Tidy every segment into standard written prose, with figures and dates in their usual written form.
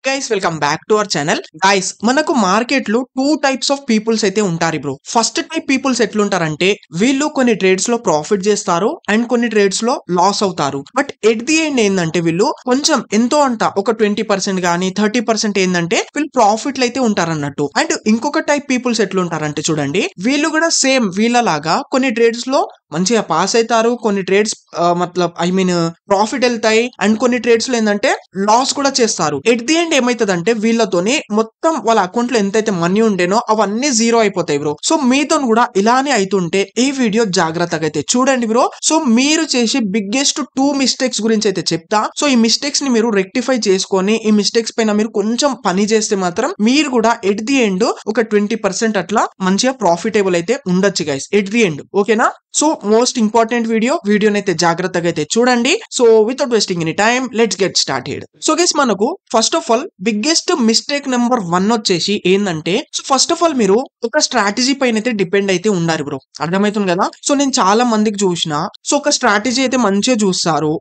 Guys welcome back to our channel. Guys మనకు market లో two types of peoples అయితే ఉంటారు బ్రో. ఫస్ట్ టైప్ పీపుల్స్ ఎట్లుంటారంటే వీళ్ళు కొన్ని ట్రేడ్స్ లో ప్రాఫిట్ చేస్తారు అండ్ కొన్ని ట్రేడ్స్ లో లాస్ అవుతారు. బట్ ఎట్ ది ఎండ్ ఏంటంటే వీళ్ళు కొంచెం ఎంతో అంట ఒక 20% గానీ 30% ఏంటంటే వీళ్ళు ప్రాఫిట్లు అయితే ఉంటారు అన్నట్టు. అండ్ ఇంకొక టైప్ పీపుల్స్ ఎట్లుంటారంటే చూడండి, వీళ్ళు కూడా సేమ్ వీళ్ళలాగా కొన్ని ట్రేడ్స్ లో మంచిగా పాస్ అవుతారు, కొన్ని ట్రేడ్స్ మతలబ్ ఐ మీన్ ప్రాఫిట్ వెళ్తాయి అండ్ కొన్ని ట్రేడ్స్ లో ఏంటంటే లాస్ కూడా చేస్తారు. ఎట్ ది ఎండ్ ఏమైతుందంటే వీళ్ళతోని మొత్తం వాళ్ళ అకౌంట్ లో ఎంతైతే మనీ ఉండేనో అవన్నీ జీరో అయిపోతాయి బ్రో. సో మీతో కూడా ఇలానే అవుతుంటే ఈ వీడియో జాగ్రత్తగా అయితే చూడండి బ్రో. సో మీరు చేసే బిగ్గెస్ట్ 2 మిస్టేక్స్ గురించి అయితే చెప్తా. సో ఈ మిస్టేక్స్ ని మీరు రెక్టిఫై చేసుకొని ఈ మిస్టేక్స్ పైన మీరు కొంచెం పని చేస్తే మాత్రం మీరు కూడా ఎట్ ది ఎండ్ ఒక 20% అట్లా మంచిగా ప్రాఫిటబుల్ అయితే ఉండొచ్చు గైస్ ఎట్ ది ఎండ్. ఓకేనా? సో మోస్ట్ ఇంపార్టెంట్ వీడియోని అయితే జాగ్రత్తగా అయితే చూడండి. So without wasting any time let's get started. So guys మనకు first of all biggest mistake number 1 వచ్చేసి ఏంటంటే, సో ఫస్ట్ ఆఫ్ ఆల్ మీరు ఒక స్ట్రాటజీ పైన అయితే డిపెండ్ అయితే ఉండాలి బ్రో. అర్థమవుతుంది కదా? సో నేను చాలా మందికి చూసిన, సో ఒక స్ట్రాటజీ అయితే మంచిగా చూస్తారు,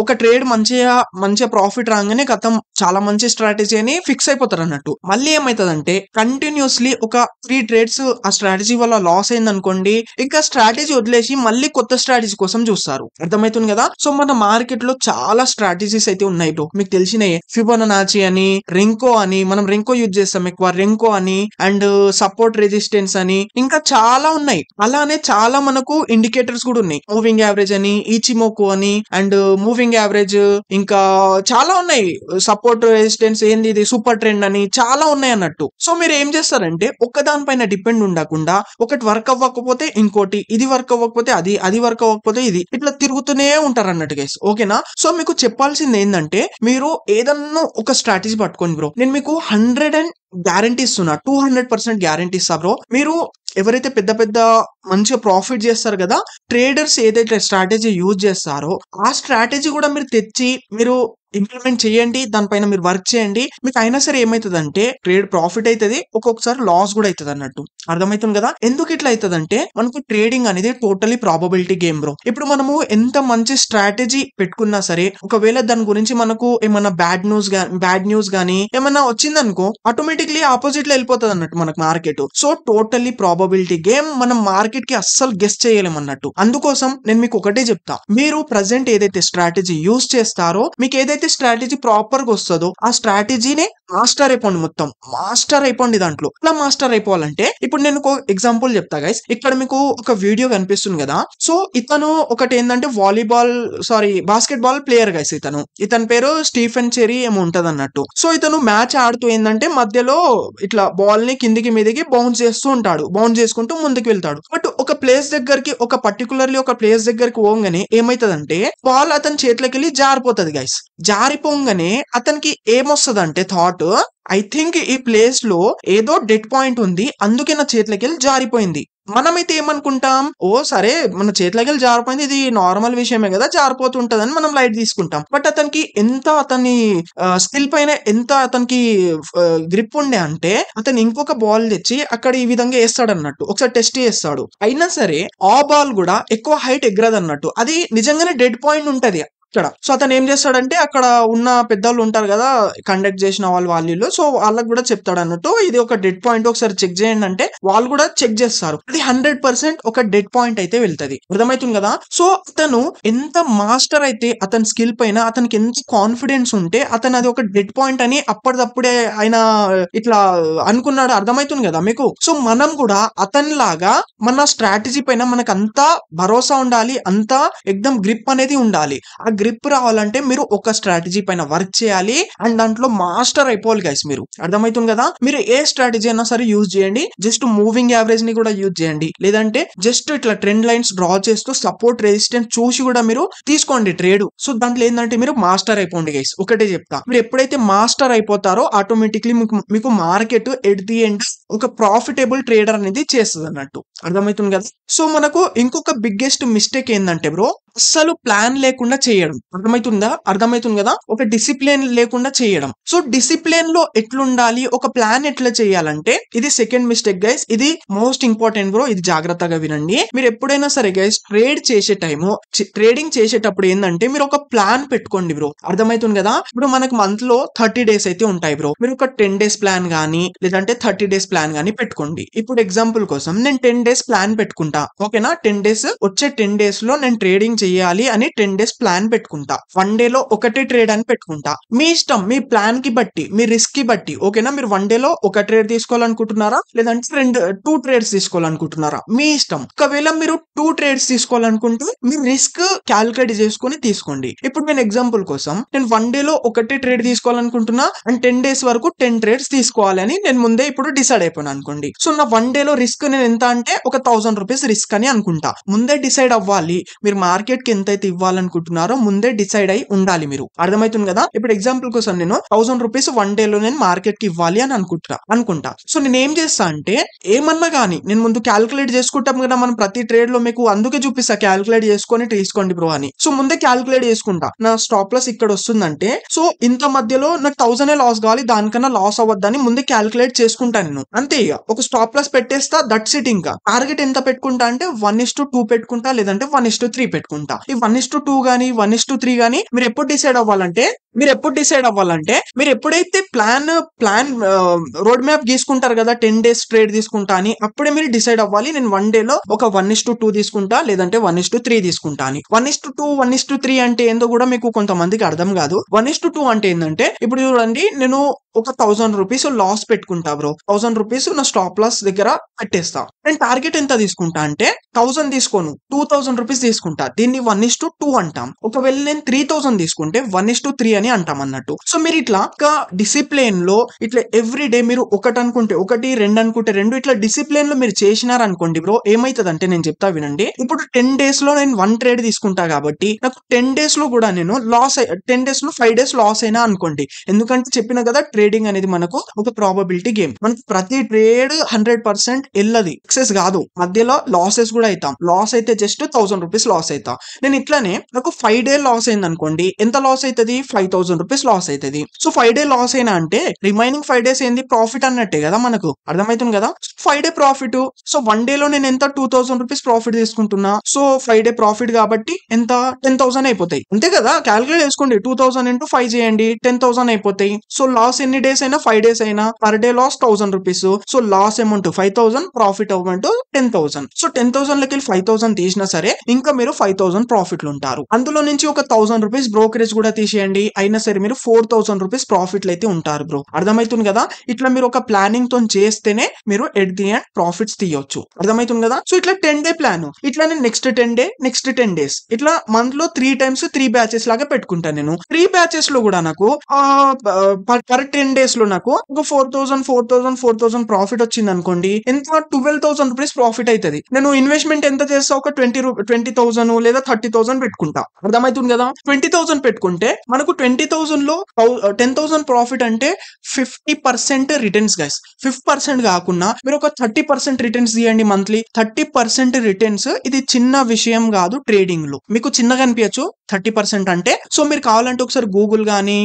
ఒక ట్రేడ్ మంచిగా ప్రాఫిట్ రాగానే గతం చాలా మంచి స్ట్రాటజీ అని ఫిక్స్ అయిపోతారు అన్నట్టు. మళ్ళీ ఏమైతుందంటే కంటిన్యూస్లీ ఒక 3 ట్రేడ్స్ ఆ స్ట్రాటజీ వల్ల లాస్ అయింది అనుకోండి, ఇంకా స్ట్రాటజీ వదిలేసి మళ్ళీ కొత్త స్ట్రాటజీ కోసం చూస్తారు. అర్థమవుతుంది కదా? సో మన మార్కెట్ లో చాలా స్ట్రాటజీస్ అయితే ఉన్నాయి బ్రో. మీకు తెలిసినాయి ఫిబొనాచి అని, రెంకో అని, మనం రెంకో యూజ్ చేస్తాం ఎక్కువ, రెంకో అని అండ్ సపోర్ట్ రెసిస్టెన్స్ అని, ఇంకా చాలా ఉన్నాయి. అలానే చాలా మనకు ఇండికేటర్స్ కూడా ఉన్నాయి. మూవింగ్ యావరేజ్ అని, ఈచిమోకు అని అండ్ మూవింగ్ యావరేజ్, ఇంకా చాలా ఉన్నాయి. సపోర్ట్ రెసిస్టెన్స్ ఏంది, ఇది సూపర్ ట్రెండ్ అని చాలా ఉన్నాయి అన్నట్టు. సో మీరు ఏం చేస్తారంటే ఒక్క దానిపైన డిపెండ్ ఉండకుండా ఒకటి వర్క్ అవ్వకపోతే ఇంకోటి, ఇది వర్క్ అవ్వకపోతే అది వర్క్ అవ్వకపోతే ఇది, ఇట్లా తిరుగుతూనే ఉంటారు అన్నట్టు గైస్. ఓకేనా? సో మీకు చెప్పాల్సింది ఏంటంటే మీరు ఏదన్నా ఒక స్ట్రాటజీ పట్టుకోండి బ్రో. నేను మీకు 100 అండ్ గ్యారంటీ ఇస్తున్నా, 200% గ్యారంటీ ఇస్తా బ్రో. మీరు ఎవరైతే పెద్ద పెద్ద మంచిగా ప్రాఫిట్ చేస్తారు కదా, ట్రేడర్స్ ఏదైతే స్ట్రాటజీ యూజ్ చేస్తారో ఆ స్ట్రాటజీ కూడా మీరు తెచ్చి మీరు ఇంప్లిమెంట్ చేయండి, దానిపైన మీరు వర్క్ చేయండి. మీకు అయినా సరే ఏమైతుందంటే ట్రేడ్ ప్రాఫిట్ అవుతుంది, ఒక్కొక్కసారి లాస్ కూడా అవుతుంది అన్నట్టు. అర్థమవుతుంది కదా? ఎందుకు ఇట్లా అవుతుందంటే మనకు ట్రేడింగ్ అనేది టోటలీ ప్రాబబిలిటీ గేమ్ బ్రో. ఇప్పుడు మనము ఎంత మంచి స్ట్రాటజీ పెట్టుకున్నా సరే ఒకవేళ దాని గురించి మనకు ఏమన్నా బ్యాడ్ న్యూస్ గానీ ఏమన్నా వచ్చిందనుకో ఆటోమేటిక్లీ ఆపోజిట్ లో వెళ్ళిపోతుంది అన్నట్టు మనకు market. So totally probability game. మనం మార్కెట్ కి అస్సలు గెస్ చేయలేం అన్నట్టు. అందుకోసం నేను మీకు ఒకటే చెప్తా, మీరు ప్రజెంట్ ఏదైతే స్ట్రాటజీ యూజ్ చేస్తారో, మీకు ఏదైతే స్ట్రాటజీ ప్రాపర్ గా వస్తుందో ఆ స్ట్రాటజీని మాస్టర్ అయిపోండి, మొత్తం మాస్టర్ అయిపోండి దాంట్లో. ఇలా మాస్టర్ అయిపోవాలంటే ఇప్పుడు నేను ఒక ఎగ్జాంపుల్ చెప్తా గైస్. ఇక్కడ మీకు ఒక వీడియో కనిపిస్తుంది కదా. సో ఇతను ఒకటి ఏంటంటే బాస్కెట్ బాల్ ప్లేయర్ గైస్. ఇతని పేరు స్టీఫెన్ చెరీ ఏమో ఉంటది అన్నట్టు. సో ఇతను మ్యాచ్ ఆడుతూ ఏంటంటే మధ్యలో ఇట్లా బాల్ ని కిందికి మీదకి బౌన్స్ చేస్తూ ఉంటాడు, బౌన్స్ చేసుకుంటూ ముందుకు వెళ్తాడు. బట్ ఒక ప్లేస్ దగ్గరికి ఒక ప్లేస్ దగ్గరికి పోగానే ఏమైతుందంటే బాల్ అతని చేతిలోకి వెళ్ళి జారిపోతుంది గైస్. జారిపోగానే అతనికి ఏమొస్తుందంటే థాట్, ఐ థింక్ ఈ ప్లేస్ లో ఏదో డెడ్ పాయింట్ ఉంది, అందుకే నా చేతిలోకి వెళ్ళి జారిపోయింది. మనమైతే ఏమనుకుంటాం, ఓ సరే మన చేతిలోకి వెళ్ళి జారిపోయింది, ఇది నార్మల్ విషయమే కదా, జారిపోతుంటదని మనం లైట్ తీసుకుంటాం. బట్ అతనికి అతని స్కిల్ పైన ఎంత అతనికి గ్రిప్ ఉండే అంటే అతను ఇంకొక బాల్ తెచ్చి అక్కడ ఈ విధంగా వేస్తాడు అన్నట్టు. ఒకసారి టెస్ట్ చేస్తాడు, అయినా సరే ఆ బాల్ కూడా ఎక్కువ హైట్ ఎగరదు అన్నట్టు. అది నిజంగానే డెడ్ పాయింట్ ఉంటది ఇక్కడ. సో అతను ఏం చేస్తాడంటే అక్కడ ఉన్న పెద్దవాళ్ళు ఉంటారు కదా, కండక్ట్ చేసిన వాళ్ళు, సో వాళ్ళకి కూడా చెప్తాడు అన్నట్టు, ఇది ఒక డెడ్ పాయింట్, ఒకసారి చెక్ చేయండి అంటే వాళ్ళు కూడా చెక్ చేస్తారు. అది 100% ఒక డెడ్ పాయింట్ అయితే వెళ్తది. అర్థమవుతుంది కదా? సో అతను ఎంత మాస్టర్ అయితే అతని స్కిల్ పైన అతనికి ఎంత కాన్ఫిడెన్స్ ఉంటే అతను అది ఒక డెడ్ పాయింట్ అని అప్పటిదప్పుడే ఆయన ఇట్లా అనుకున్నాడు. అర్థమవుతుంది కదా మీకు? సో మనం కూడా అతని లాగా మన స్ట్రాటజీ పైన మనకు అంతా భరోసా ఉండాలి, అంతా ఎక్దమ్ గ్రిప్ అనేది ఉండాలి. ఆ గ్రిప్ రావాలంటే మీరు ఒక స్ట్రాటజీ పైన వర్క్ చేయాలి అండ్ దాంట్లో మాస్టర్ అయిపోవాలి గైస్ మీరు. అర్థమవుతుంది కదా? మీరు ఏ స్ట్రాటజీ అయినా సరే యూజ్ చేయండి, జస్ట్ మూవింగ్ యావరేజ్ ని కూడా యూజ్ చేయండి, లేదంటే జస్ట్ ఇట్లా ట్రెండ్ లైన్స్ డ్రా చేస్తూ సపోర్ట్ రెసిస్టెన్స్ చూసి కూడా మీరు తీసుకోండి ట్రేడ్. సో దాంట్లో ఏంటంటే మీరు మాస్టర్ అయిపోండి గైస్. ఒకటే చెప్తా, మీరు ఎప్పుడైతే మాస్టర్ అయిపోతారో ఆటోమేటిక్లీ మీకు మార్కెట్ ఎట్ ది ఎండ్ ఒక ప్రాఫిటబుల్ ట్రేడర్ అనేది చేస్తుంది అన్నట్టు. అర్థమవుతుంది కదా? సో మనకు ఇంకొక బిగ్గెస్ట్ మిస్టేక్ ఏంటంటే బ్రో, అస్సలు ప్లాన్ లేకుండా చేయడం. అర్థమైతుంది కదా? ఒక డిసిప్లిన్ లేకుండా చేయడం. సో డిసిప్లిన్ లో ఎట్లుండాలి, ఒక ప్లాన్ ఎట్లా చేయాలంటే ఇది సెకండ్ మిస్టేక్ గైస్. ఇది మోస్ట్ ఇంపార్టెంట్ బ్రో. ఇది జాగ్రత్తగా వినండి. మీరు ఎప్పుడైనా సరే గైస్ ట్రేడింగ్ చేసేటప్పుడు ఏంటంటే మీరు ఒక ప్లాన్ పెట్టుకోండి బ్రో. అర్థమైతుంది కదా? ఇప్పుడు మనకు మంత్ లో 30 డేస్ అయితే ఉంటాయి బ్రో. మీరు ఒక 10 డేస్ ప్లాన్ గానీ లేదంటే 30 డేస్ ప్లాన్ గానీ పెట్టుకోండి. ఇప్పుడు ఎగ్జాంపుల్ కోసం నేను 10 డేస్ ప్లాన్ పెట్టుకుంటా. ఓకేనా? 10 డేస్ వచ్చే 10 డేస్ లో నేను ట్రేడింగ్ చేయాలి అని 10 డేస్ ప్లాన్ పెట్టుకుంటా. 1 డే లో ఒకటే ట్రేడ్ అని పెట్టుకుంటా. మీ ఇష్టం, మీ ప్లాన్ కి బట్టి, మీ రిస్క్ కి బట్టి. ఓకేనా? మీరు 1 డే లో ఒక ట్రేడ్ తీసుకోవాలనుకుంటున్నారా లేదంటే 2 ట్రేడ్స్ తీసుకోవాలనుకుంటున్నారా? మీ ఇష్టం. ఒకవేళ మీరు 2 ట్రేడ్స్ తీసుకోవాలనుకుంటే మీ రిస్క్ క్యాలిక్యులేట్ చేసుకుని తీసుకోండి. ఇప్పుడు నేను ఎగ్జాంపుల్ కోసం నేను 1 డే లో ఒకటే ట్రేడ్ తీసుకోవాలనుకుంటున్నా అండ్ 10 డేస్ వరకు 10 ట్రేడ్స్ తీసుకోవాలని నేను ముందే ఇప్పుడు డిసైడ్ అయిపోయాను అనుకోండి. సో నా 1 డే లో రిస్క్ నేను ఎంత అంటే ఒక 1000 రూపీస్ రిస్క్ అని అనుకుంటా. ముందే డిసైడ్ అవ్వాలి. మీరు మార్కెట్ కి ఎంతైతే ఇవ్వాలనుకుంటున్నారో ముందే డిసైడ్ అయి ఉండాలి మీరు. అర్థమవుతుంది కదా? ఇప్పుడు ఎగ్జాంపుల్ కోసం నేను 1000 రూపీస్ 1 డే లో నేను మార్కెట్ కి ఇవ్వాలి అని అనుకుంటా. సో నేను ఏం చేస్తా అంటే ఏమన్నా గానీ నేను ముందు క్యాలిక్యులేట్ చేసుకుంటాం కదా మనం ప్రతి ట్రేడ్ లో. మీకు అందుకే చూపిస్తా క్యాలిక్యులేట్ చేసుకొని తీసుకోండి బ్రో అని. సో ముందే క్యాలిక్యులేట్ చేసుకుంటా. నా స్టాప్ లాస్ ఇక్కడ వస్తుందంటే సో ఇంత మధ్యలో నాకు 1000 లాస్ కావాలి, దానికన్నా లాస్ అవ్వద్దని ముందే క్యాలిక్యులేట్ చేసుకుంటా నేను. అంతే ఇక ఒక స్టాప్ లాస్ పెట్టేస్తా. That's it. ఇంకా టార్గెట్ ఎంత పెట్టుకుంటా అంటే 1:2 పెట్టుకుంటా లేదంటే 1:3 పెట్టుకుంటా. ఈ 1:2 గానీ 1:3 గానీ మీరు ఎప్పుడు డిసైడ్ అవ్వాలంటే మీరు ఎప్పుడైతే ప్లాన్ రోడ్ మ్యాప్ గీసుకుంటారు కదా 10 డేస్ ట్రేడ్ తీసుకుంటా అని, అప్పుడే మీరు డిసైడ్ అవ్వాలి నేను 1 డే లో ఒక 1:2 తీసుకుంటా లేదంటే 1:3 తీసుకుంటా అని. 1:2 1:3 అంటే ఏందో కూడా మీకు కొంతమందికి అర్థం కాదు. 1:2 అంటే ఏంటంటే ఇప్పుడు చూడండి, నేను ఒక 1000 రూపీస్ లాస్ పెట్టుకుంటా బ్రో. 1000 రూపీస్ నా స్టాప్ లాస్ దగ్గర పెట్టేస్తా. నేను టార్గెట్ ఎంత తీసుకుంటా అంటే 1000 తీసుకోను, 2000 రూపీస్ తీసుకుంటా. దీన్ని 1:2 అంటాం. ఒకవేళ నేను 3000 తీసుకుంటే 1:3 అని అంటాం అన్నట్టు. సో మీరు ఇట్లా ఒక డిసిప్లిన్ లో ఇట్లా ఎవ్రీ డే మీరు ఒకటి అనుకుంటే ఒకటి, 2 అనుకుంటే 2, ఇట్లా డిసిప్లిన్ లో మీరు చేసినారనుకోండి బ్రో, ఏమైతుందంటే నేను చెప్తా వినండి. ఇప్పుడు 10 డేస్ లో నేను 1 ట్రేడ్ తీసుకుంటా కాబట్టి నాకు 10 డేస్ లో కూడా నేను 10 డేస్ లో 5 డేస్ లాస్ అయినా అనుకోండి. ఎందుకంటే చెప్పిన కదా ట్రేడింగ్ అనేది మనకు ఒక ప్రాబబిలిటీ గేమ్. మనకు ప్రతి ట్రేడ్ 100% వెళ్ళది, సక్సెస్ కాదు. మధ్యలో లాసెస్ కూడా అవుతాం. లాస్ అయితే జస్ట్ 1000 రూపీస్ లాస్ అవుతా. నేను ఇట్లానే నాకు 5 డే లాస్ అయింది అనుకోండి. ఎంత లాస్ అవుతుంది? 5000 రూపీస్ లాస్ అవుతుంది. సో 5 డే లాస్ అయినా అంటే రిమైనింగ్ 5 డేస్ ఏంది? ప్రాఫిట్ అన్నట్టే కదా మనకు. అర్థమవుతుంది కదా? 5 డే ప్రాఫిట్. సో 1 డే లో నేను ఎంత 2000 రూపీస్ ప్రాఫిట్ తీసుకుంటున్నా. సో 5 డే ప్రాఫిట్ కాబట్టి ఎంత 10,000 అయిపోతాయి. అంతే కదా? క్యాలిక్యులేట్ చేసుకోండి. 2000 into 5 చేయండి, 10,000 అయిపోతాయి. సో లాస్ ఎన్ని డేస్ అయినా 5 డేస్ అయినా per day loss 1000 rupees. So loss amount 5000, profit amount 10,000. So 10,000 లకి 5000 తీసినా సరే ఇంకా మీరు 5000 ప్రాఫిట్లు ఉంటారు. అందులో నుంచి ఒక 1000 రూపీస్ బ్రోకరేజ్ కూడా తీసేయండి, అయినా సరే మీరు 4000 రూపీస్ ప్రాఫిట్లు అయితే ఉంటారు బ్రో. అర్థమవుతుంది కదా? ఇట్లా మీరు ఒక ప్లానింగ్ తో చేస్తేనే మీరు ఎట్ ది ఎండ్ ప్రాఫిట్స్ తీయొచ్చు. అర్థమవుతుంది కదా? సో ఇట్లా 10 డే ప్లాన్, ఇట్లానే నెక్స్ట్ 10 డే, నెక్స్ట్ 10 డేస్, ఇట్లా మంత్ లో 3 times 3 బ్యాచెస్ లాగా పెట్టుకుంటాను నేను. 3 బ్యాచెస్ లో కూడా నాకు పర్ 10 డేస్ లో నాకు ఒక 4000 ప్రాఫిట్ వచ్చింది అనుకోండి. ఎంత? 12,000 రూపీస్ ప్రాఫిట్ అవుతుంది. నేను ఇన్వెస్ట్మెంట్ ఎంత చేస్తా? ఒక 20,000 లేదా 30,000 పెట్టుకుంటా. అర్థమవుతుంది కదా? 20,000 పెట్టుకుంటే మనకు 20,000 లో 10,000 ప్రాఫిట్ అంటే 50% రిటర్న్స్ గైస్. 50% కాకుండా మీరు ఒక 30% రిటర్న్స్ తీయండి మంత్లీ. 30% రిటర్న్స్ ఇది చిన్న విషయం కాదు ట్రేడింగ్ లో. మీకు చిన్నగా అనిపించచ్చు 30% అంటే. సో మీరు కావాలంటే ఒకసారి గూగుల్ గానీ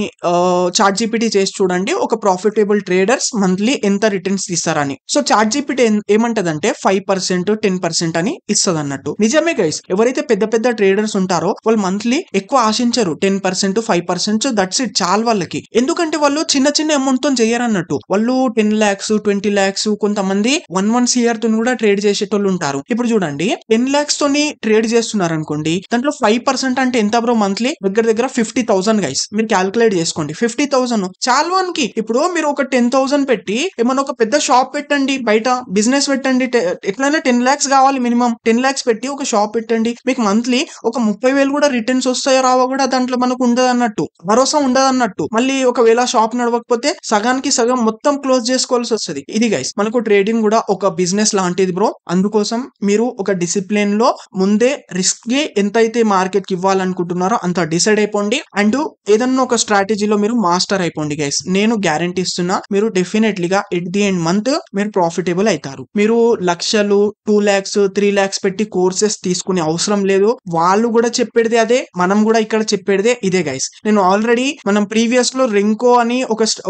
చాట్ జీపీటీ చేసి చూడండి, ఒక ప్రాఫిటబుల్ ట్రేడర్స్ మంత్లీ ఎంత రిటర్న్స్ తీస్తారని. సో చాట్ జీపీటీ ఏమంటదంటే 5%, 10% అని ఇస్తుంది అన్నట్టు. నిజమే గైస్, ఎవరైతే పెద్ద పెద్ద ట్రేడర్స్ ఉంటారో వాళ్ళు మంత్లీ ఎక్కువ ఆశించరు. 10%, 5%, దట్స్ ఇట్ చాలు వాళ్ళకి. ఎందుకంటే వాళ్ళు చిన్న చిన్న అమౌంట్ తో చేయరన్నట్టు. వాళ్ళు 10 lakhs, 20 lakhs, కొంతమంది 1 CR తో కూడా ట్రేడ్ చేసేటోళ్ళు ఉంటారు. ఇప్పుడు చూడండి 10 lakhs తోని ట్రేడ్ చేస్తున్నారు అనుకోండి, దాంట్లో 5% అంటే ఎంత బ్రో? మంత్లీ దగ్గర 50,000 గైస్. మీరు క్యాలిక్యులేట్ చేసుకోండి. 50,000 చాలు వానికి. ఇప్పుడు మీరు ఒక 10,000 పెట్టి ఏమన్నా ఒక పెద్ద షాప్ పెట్టండి, బయట బిజినెస్ పెట్టండి. ఎట్లయినా 10 lakhs కావాలి మినిమం. 10 lakhs పెట్టి ఒక షాప్ పెట్టండి. మీకు మంత్లీ ఒక 30,000 కూడా రిటర్న్స్ వస్తాయో రావో కూడా దాంట్లో మనకు ఉండదు అన్నట్టు, భరోసా ఉండదు అన్నట్టు. మళ్ళీ ఒకవేళ షాప్ నడవకపోతే సగానికి సగం మొత్తం క్లోజ్ చేసుకోవాల్సి వస్తుంది. ఇది గైస్ మనకు ట్రేడింగ్ కూడా ఒక బిజినెస్ లాంటిది బ్రో. అందుకోసం మీరు ఒక డిసిప్లిన్ లో ముందే రిస్క్ కి ఎంతైతే మార్కెట్ కి ఇవ్వాలనుకుంటున్నారో అంత డిసైడ్ అయిపోండి. అండ్ ఏదన్నా ఒక స్ట్రాటజీలో మీరు మాస్టర్ అయిపోండి గైస్. నేను గ్యారంటీ ఇస్తున్నా, మీరు డెఫినెట్లీగా ఎట్ ది ఎండ్ మంత్ మీరు ప్రాఫిటబుల్ అవుతారు. మీరు లక్షలు 2 lakhs 3 lakhs పెట్టి కోర్సెస్ తీసుకునే అవసరం లేదు. వాళ్ళు కూడా చెప్పేది అదే, మనం కూడా ఇక్కడ చెప్పేదే ఇదే గైస్. నేను ఆల్రెడీ మనం ప్రీవియస్ లో రింకో అని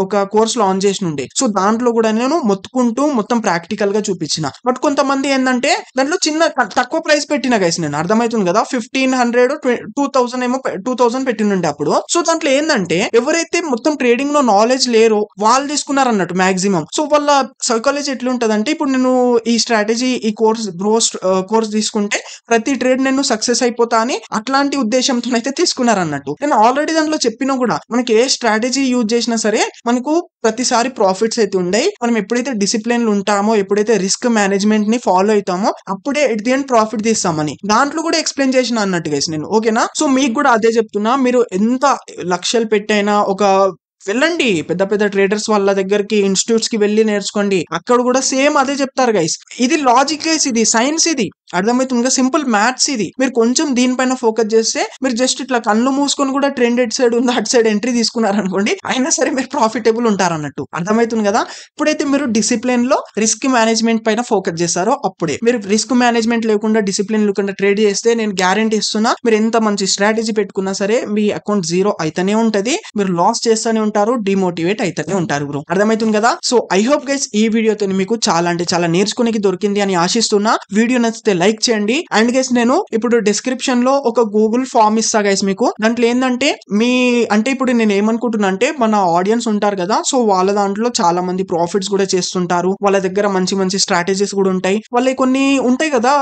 ఒక కోర్స్ లాంచ్ చేసి ఉండే. సో దాంట్లో కూడా నేను మొత్తుకుంటూ మొత్తం ప్రాక్టికల్ గా చూపించిన. బట్ కొంతమంది ఏంటంటే దాంట్లో చిన్న తక్కువ ప్రైస్ పెట్టిన గైస్, నేను అర్థమవుతుంది కదా, 1500 2000 ఏమో 2000 పెట్టినండి అప్పుడు. సో దాంట్లో ఏంటంటే ఎవరైతే మొత్తం ట్రేడింగ్ లో నాలెడ్జ్ లేరో వాళ్ళు తీసుకున్నారు అన్నట్టు మాక్సిమం. సో వాళ్ళ సైకాలజీ ఎట్లుంటదంటే, ఇప్పుడు నేను ఈ స్ట్రాటజీ ఈ కోర్స్ తీసుకుంటే ప్రతి ట్రేడ్ నేను సక్సెస్ అయిపోతా అని అట్లాంటి ఉద్దేశంతో అయితే తీసుకున్నారు అన్నట్టు. నేను ఆల్రెడీ దాంట్లో చెప్పినా కూడా, మనకి ఏ స్ట్రాటజీ యూజ్ చేసినా సరే మనకు ప్రతిసారి ప్రాఫిట్స్ అయితే ఉన్నాయి. మనం ఎప్పుడైతే డిసిప్లిన్ ఉంటామో, ఎప్పుడైతే రిస్క్ మేనేజ్మెంట్ ని ఫాలో అవుతామో, అప్పుడే ఎట్ ది ఎండ్ ప్రాఫిట్ తీస్తామని దాంట్లో కూడా ఎక్స్ప్లెయిన్ చేసిన అన్నట్టు గైస్ నేను. ఓకేనా? సో మీకు కూడా అదే చెప్తున్నా, మీరు ఎంత లక్షలు పెట్టైనా వెళ్ళండి పెద్ద పెద్ద ట్రేడర్స్ వాళ్ళ దగ్గరికి, ఇన్స్టిట్యూట్స్ కి వెళ్ళి నేర్చుకోండి. అక్కడ కూడా సేమ్ అదే చెప్తారు గైస్. ఇది లాజిక్ గైస్, ఇది సైన్స్, ఇది అర్థమవుతుంది. సింపుల్ మ్యాథ్స్ ఇది. మీరు కొంచెం దీనిపైన ఫోకస్ చేస్తే, మీరు జస్ట్ ఇట్లా కళ్ళు మూసుకొని కూడా ట్రెండ్ ఎట్ సైడ్ ఉందో అటు సైడ్ ఎంట్రీ తీసుకున్నారనుకోండి, అయినా సరే మీరు ప్రాఫిటబుల్ ఉంటారన్నట్టు. అర్థమవుతుంది కదా? ఇప్పుడైతే మీరు డిసిప్లిన్ లో రిస్క్ మేనేజ్మెంట్ పైన ఫోకస్ చేస్తారో అప్పుడే. మీరు రిస్క్ మేనేజ్మెంట్ లేకుండా, డిసిప్లిన్ లేకుండా ట్రేడ్ చేస్తే నేను గ్యారంటీ ఇస్తున్నా, మీరు ఎంత మంచి స్ట్రాటజీ పెట్టుకున్నా సరే మీ అకౌంట్ జీరో అయితేనే ఉంటది, మీరు లాస్ చేస్తూనే ఉంటారు, డిమోటివేట్ అయితేనే ఉంటారు బ్రో. అర్థమవుతుంది కదా? సో ఐ హోప్ గైస్ ఈ వీడియోతో మీకు చాలా అంటే చాలా నేర్చుకోనికి దొరికింది అని ఆశిస్తున్నా. వీడియో నచ్చితే లైక్ చేయండి. అండ్ గైస్ నేను ఇప్పుడు డిస్క్రిప్షన్ లో ఒక గూగుల్ ఫామ్ ఇస్తా గైస్ మీకు. దాంట్లో ఏంటంటే ఇప్పుడు నేను ఏమనుకుంటున్నా అంటే, మన ఆడియన్స్ ఉంటారు కదా, సో వాళ్ళ దాంట్లో చాలా మంది ప్రాఫిట్స్ కూడా చేస్తుంటారు. వాళ్ళ దగ్గర మంచి మంచి స్ట్రాటజీస్ కూడా ఉంటాయి. వాళ్ళకి కొన్ని ఉంటాయి కదా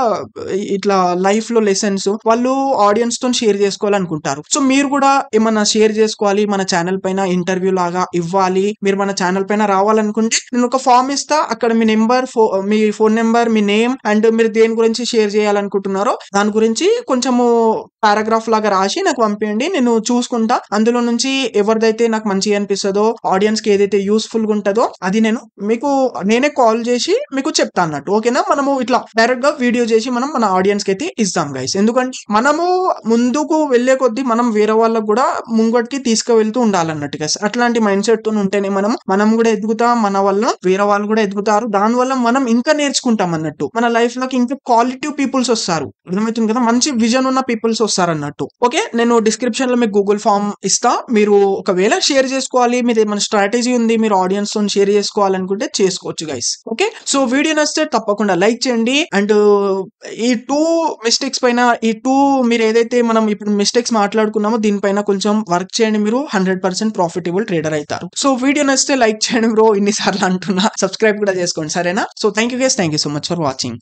ఇట్లా లైఫ్ లో లెసన్స్, వాళ్ళు ఆడియన్స్ తో షేర్ చేసుకోవాలనుకుంటారు. సో మీరు కూడా ఏమన్నా షేర్ చేసుకోవాలి, మన ఛానల్ పైన ఇంటర్వ్యూ లాగా ఇవ్వాలి, మీరు మన ఛానల్ పైన రావాలనుకుంటే నేను ఒక ఫామ్ ఇస్తా. అక్కడ మీ నెంబర్, మీ ఫోన్ నెంబర్, మీ నేమ్ అండ్ మీరు దేని గురించి షేర్ చేయాలనుకుంటున్నారో దాని గురించి కొంచెము పారాగ్రాఫ్ లాగా రాసి నాకు పంపించండి. నేను చూసుకుంటా. అందులో నుంచి ఎవరిదైతే నాకు మంచిగా అనిపిస్తుందో, ఆడియన్స్ కి ఏదైతే యూస్ఫుల్ గా ఉంటుందో అది నేనే కాల్ చేసి మీకు చెప్తా అన్నట్టు. ఓకేనా? మనము ఇట్లా డైరెక్ట్ గా వీడియో చేసి మనం మన ఆడియన్స్ కి అయితే ఇస్తాం గైస్. ఎందుకంటే మనము ముందుకు వెళ్లే కొద్దీ మనం వేరే వాళ్ళకు కూడా ముంగటికి తీసుకువెళ్తూ ఉండాలన్నట్టు గైస్. అట్లాంటి మైండ్ సెట్ తో ఉంటేనే మనం కూడా ఎదుగుతాం, మన వల్ల వేరే వాళ్ళు కూడా ఎదుగుతారు. దాని వల్ల మనం ఇంకా నేర్చుకుంటాం అన్నట్టు. మన లైఫ్ లోకి ఇంకా క్వాలిటీ పీపుల్స్ వస్తారు. అర్థమవుతుంది కదా? మంచి విజన్ ఉన్న పీపుల్స్ వస్తారు అన్నట్టు. ఓకే, నేను డిస్క్రిప్షన్ లో మీకు గూగుల్ ఫామ్ ఇస్తా. మీరు ఒకవేళ షేర్ చేసుకోవాలి, మీది ఏమైనా స్ట్రాటజీ ఉంది, మీరు ఆడియన్స్ తో షేర్ చేసుకోవాలనుకుంటే చేసుకోవచ్చు గైస్. ఓకే, సో వీడియో నచ్చితే తప్పకుండా లైక్ చేయండి. అండ్ ఈ 2 మిస్టేక్స్ పైన, మీరు ఏదైతే మనం ఇప్పుడు మిస్టేక్స్ మాట్లాడుకున్నామో దీనిపైన కొంచెం వర్క్ చేయండి. మీరు 100% ప్రాఫిటబుల్ ట్రేడర్ అవుతారు. సో వీడియో నచ్చితే లైక్ చేయండి బ్రో. ఇన్నిసార్లు అంటున్నా, సబ్స్క్రైబ్ కూడా చేసుకోండి, సరేనా? So thank you guys, thank you so much for watching.